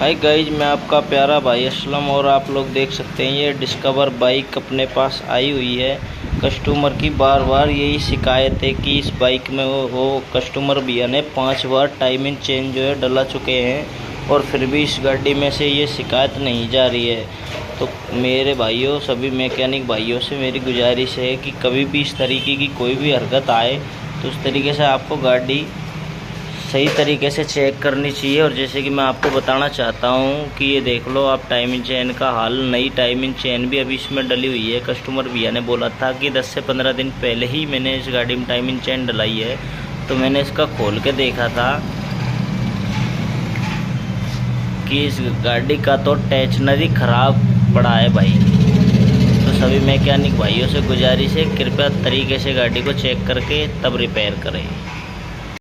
Hi guys, मैं आपका प्यारा भाई असलम और आप लोग देख सकते हैं ये डिस्कवर बाइक अपने पास आई हुई है। कस्टमर की बार बार यही शिकायत है कि इस बाइक में वो कस्टमर भैया ने 5 बार टाइमिंग चेंज जो है डला चुके हैं और फिर भी इस गाड़ी में से ये शिकायत नहीं जा रही है। तो मेरे भाइयों, सभी मैकेनिक भाइयों से मेरी गुजारिश है कि कभी भी इस तरीके की कोई भी हरकत आए तो उस तरीके से आपको गाड़ी सही तरीके से चेक करनी चाहिए। और जैसे कि मैं आपको बताना चाहता हूँ कि ये देख लो आप टाइमिंग चेन का हाल। नई टाइमिंग चेन भी अभी इसमें डली हुई है। कस्टमर भैया ने बोला था कि 10 से 15 दिन पहले ही मैंने इस गाड़ी में टाइमिंग चेन डलाई है। तो मैंने इसका खोल के देखा था कि इस गाड़ी का तो टेंशनर ही ख़राब पड़ा है भाई। तो सभी मैकेनिक भाइयों से गुजारिश है, कृपया तरीके से गाड़ी को चेक करके तब रिपेयर करें।